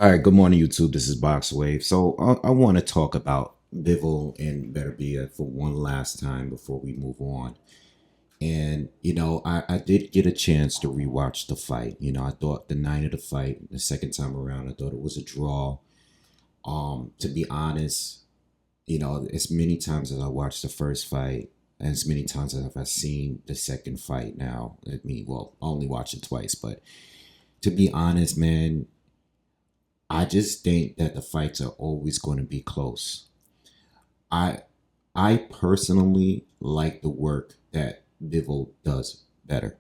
All right, good morning, YouTube. This is Boxingwave. So I want to talk about Bivol and Beterbiev for one last time before we move on. And I did get a chance to rewatch the fight. I thought the night of the fight, the second time around, I thought it was a draw. To be honest, as many times as I watched the first fight, and as many times as I've seen the second fight now, I only watched it twice, but to be honest, man, I just think that the fights are always going to be close. I I personally like the work that Bivol does better.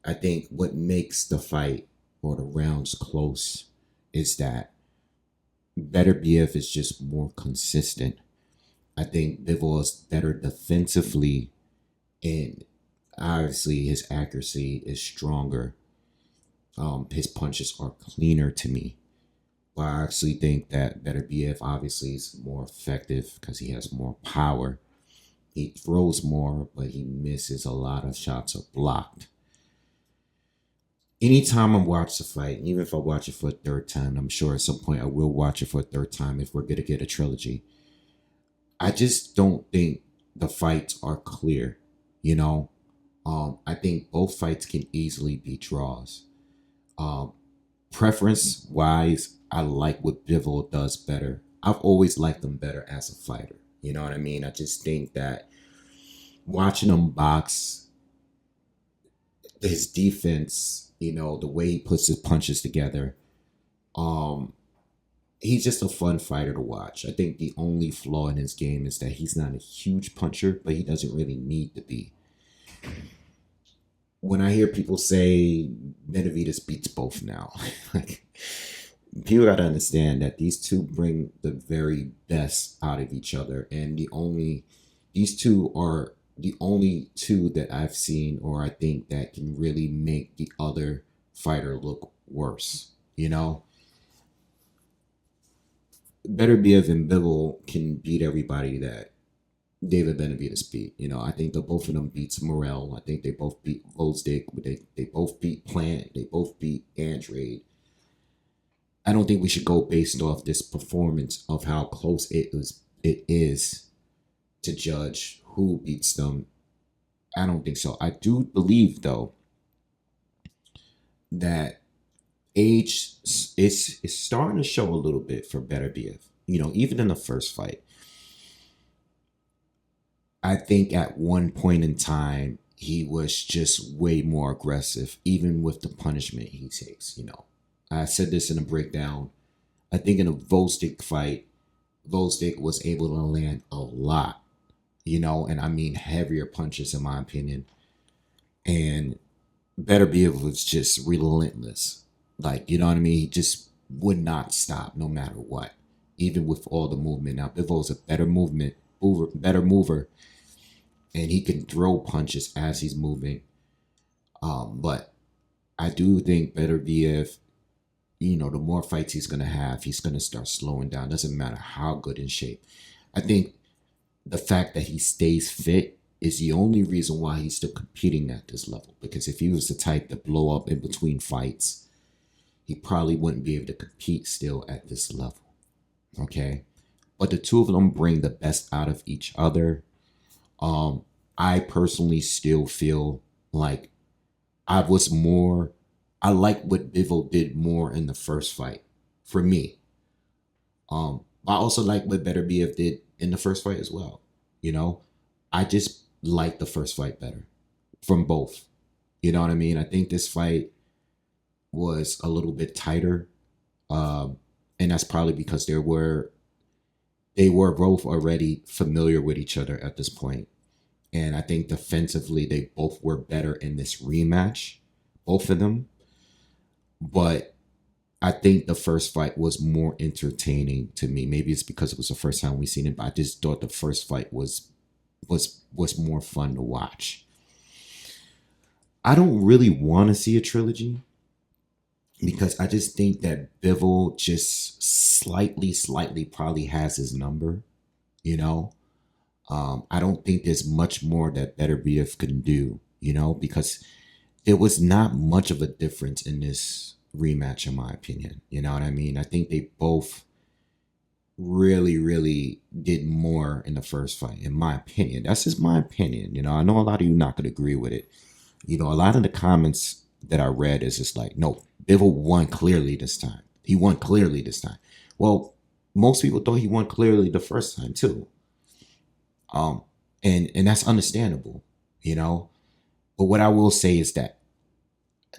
I think what makes the fight or the rounds close is that Beterbiev is just more consistent. I think Bivol is better defensively, and obviously his accuracy is stronger. His punches are cleaner to me. But I actually think that Beterbiev obviously is more effective because he has more power. He throws more, but he misses a lot of shots are blocked. Anytime I watch the fight, even if I watch it for a third time, I'm sure at some point I will watch it for a third time if we're gonna get a trilogy. I just don't think the fights are clear. You know, I think both fights can easily be draws. Um, Preference wise, I like what Bivol does better. I've always liked him better as a fighter. You know what I mean? I just think that watching him box, his defense, the way he puts his punches together, um, he's just a fun fighter to watch. I think the only flaw in his game is that he's not a huge puncher, but he doesn't really need to be. When I hear people say Benavides beats both now, like people got to understand that these two bring the very best out of each other, and these two are the only two that I've seen or I think that can really make the other fighter look worse. Beterbiev and Bivol can beat everybody that David Benavides beat. I think the both of them beats Morel. I think they both beat Volsdick. They both beat Plant. They both beat Andrade. I don't think we should go based off this performance of how close it is to judge who beats them. I don't think so. I do believe though that age is starting to show a little bit for Beterbiev. Even in the first fight, I think at one point in time he was just way more aggressive, even with the punishment he takes. I said this in a breakdown. I think in a Volsdick fight, Volsdick was able to land a lot, and I mean heavier punches in my opinion. And Beterbiev was just relentless. Like, you know what I mean? He just would not stop no matter what, even with all the movement. Now, Bivol's a better mover, and he can throw punches as he's moving. But I do think Beterbiev, the more fights he's going to have, he's going to start slowing down. Doesn't matter how good in shape. I think the fact that he stays fit is the only reason why he's still competing at this level. Because if he was the type to blow up in between fights, he probably wouldn't be able to compete still at this level. Okay? But the two of them bring the best out of each other. I personally still feel like I was more I like what Bivol did more in the first fight for me. I also like what Beterbiev did in the first fight as well. You know, I just like the first fight better from both. You know what I mean? I think this fight was a little bit tighter, and that's probably because they were both already familiar with each other at this point. And I think defensively they both were better in this rematch, both of them. But I think the first fight was more entertaining to me. Maybe it's because it was the first time we seen it, but I just thought the first fight was more fun to watch. I don't really want to see a trilogy because I just think that Bivol just slightly probably has his number. You know, I don't think there's much more that Beterbiev can do. Because there was not much of a difference in this rematch in my opinion. You know what I mean? I think they both really, really did more in the first fight, in my opinion. That's just my opinion. You know, I know a lot of you not gonna agree with it. You know, a lot of the comments that I read is just like, no, Bivol won clearly this time. He won clearly this time. Well, most people thought he won clearly the first time too. And that's understandable, you know. But what I will say is that,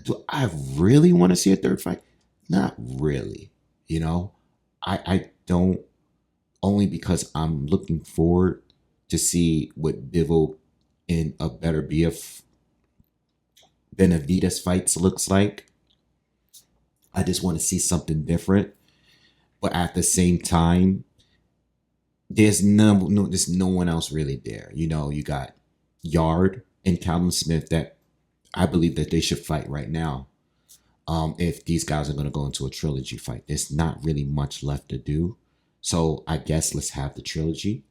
do I really want to see a third fight? Not really, you know. I don't, only because I'm looking forward to see what Bivol in a Beterbiev Benavides fights looks like. I just want to see something different. But at the same time, there's there's no one else really there. You know, you got Yard and Callum Smith that I believe that they should fight right now. If these guys are going to go into a trilogy fight, there's not really much left to do. So I guess let's have the trilogy.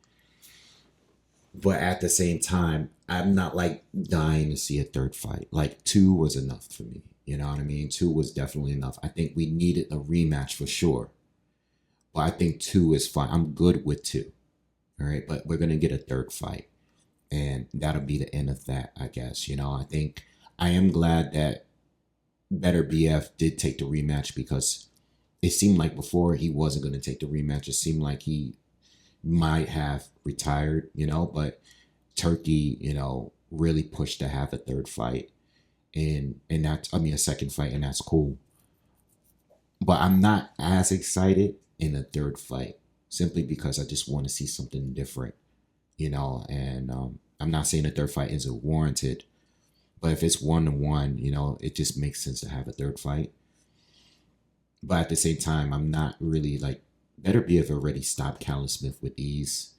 But at the same time, I'm not like dying to see a third fight. Like 2 was enough for me. You know what I mean? 2 was definitely enough. I think we needed a rematch for sure. But I think 2 is fine. I'm good with 2. All right. But we're going to get a third fight. And that'll be the end of that, I guess. You know, I think I am glad that Beterbiev did take the rematch, because it seemed like before he wasn't going to take the rematch. It seemed like he might have retired, you know, but Turkey, you know, really pushed to have a third fight. And that's, I mean, a second fight, and that's cool. But I'm not as excited in a third fight, simply because I just want to see something different, you know. And I'm not saying a third fight isn't warranted, but if it's 1-1, you know, it just makes sense to have a third fight. But at the same time, I'm not really like, Beterbiev already stopped Callum Smith with ease.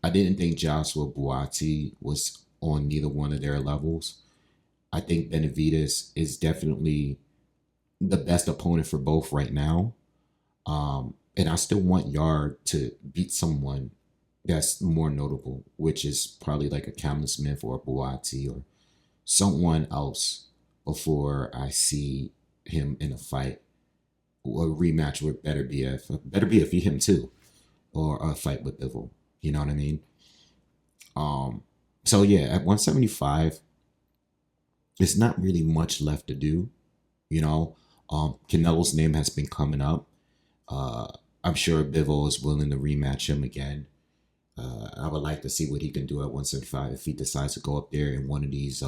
I didn't think Joshua Buatsi was on neither one of their levels. I think Benavides is definitely the best opponent for both right now. And I still want Yard to beat someone that's more notable, which is probably like a Callum Smith or a Buatsi or someone else, before I see him in a fight or a rematch with Beterbiev. Beterbiev beat him too, or a fight with Bivol. You know what I mean? So yeah, at 175, there's not really much left to do. You know, Canelo's name has been coming up. I'm sure Bivol is willing to rematch him again. I would like to see what he can do at 175 if he decides to go up there in one of these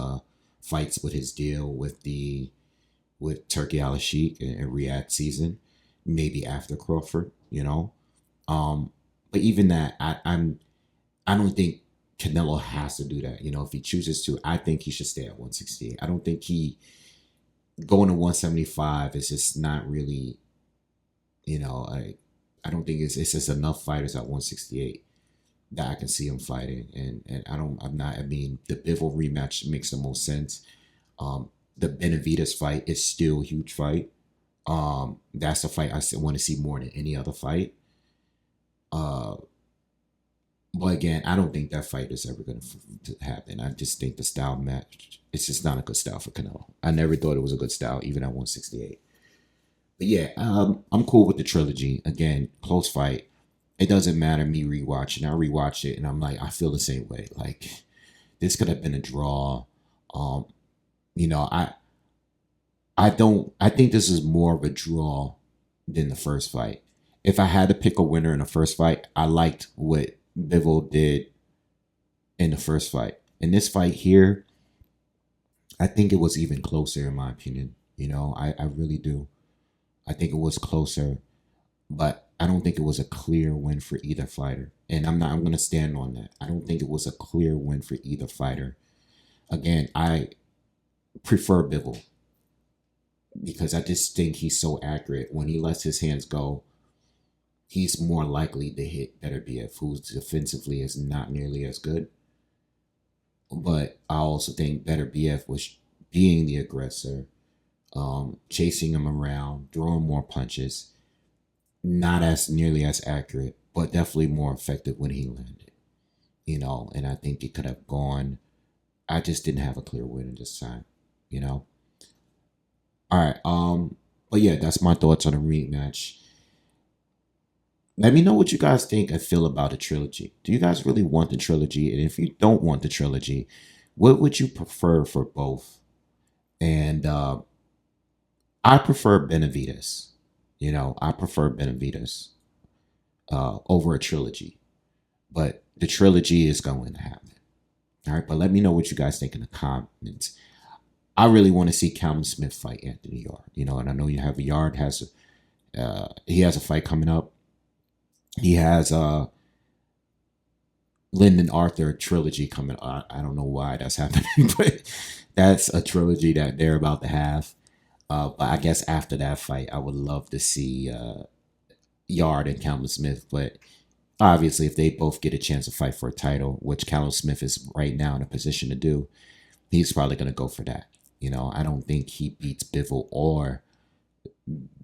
fights with his deal with Turkey Al-Sheikh and Riyadh season, maybe after Crawford, you know. But even that, I don't think Canelo has to do that. You know, if he chooses to, I think he should stay at 168. I don't think he going to 175 is just not really, you know, I don't think it's just enough fighters at 168 that I can see him fighting. And I mean, the Bivol rematch makes the most sense. The Benavides fight is still a huge fight. That's a fight I want to see more than any other fight. But again, I don't think that fight is ever going to happen. I just think the style match, it's just not a good style for Canelo. I never thought it was a good style, even at 168. But yeah, I'm cool with the trilogy. Again, close fight. It doesn't matter me rewatching. I rewatched it and I'm like, I feel the same way. Like, this could have been a draw. You know, I think this is more of a draw than the first fight. If I had to pick a winner in the first fight, I liked what Bivol did in the first fight. In this fight here, I think it was even closer in my opinion. You know, I really do. I think it was closer, but I don't think it was a clear win for either fighter. And I'm going to stand on that. I don't think it was a clear win for either fighter. Again, I prefer Bivol because I just think he's so accurate. When he lets his hands go, he's more likely to hit Beterbiev, who defensively is not nearly as good. But I also think Beterbiev was being the aggressor, chasing him around, throwing more punches, not as nearly as accurate, but definitely more effective when he landed. You know, and I think it could have gone. I just didn't have a clear winner this time, you know. All right, But yeah, that's my thoughts on the rematch. Let me know what you guys think and feel about the trilogy. Do you guys really want the trilogy? And if you don't want the trilogy, what would you prefer for both? And I prefer Benavides. I prefer Benavides over a trilogy. But the trilogy is going to happen. All right, but let me know what you guys think in the comments. I really want to see Calvin Smith fight Anthony Yard. And I know you have Yard he has a fight coming up. He has Lyndon Arthur trilogy coming. I don't know why that's happening, but that's a trilogy that they're about to have. But I guess after that fight, I would love to see Yard and Calvin Smith. But obviously, if they both get a chance to fight for a title, which Calvin Smith is right now in a position to do, he's probably going to go for that. I don't think he beats Bivol or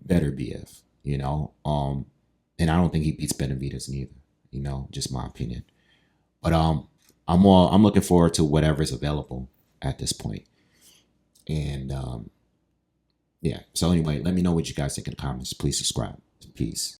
Beterbiev. And I don't think he beats Benavides neither. Just my opinion. But I'm looking forward to whatever's available at this point. And yeah. So anyway, let me know what you guys think in the comments. Please subscribe. Peace.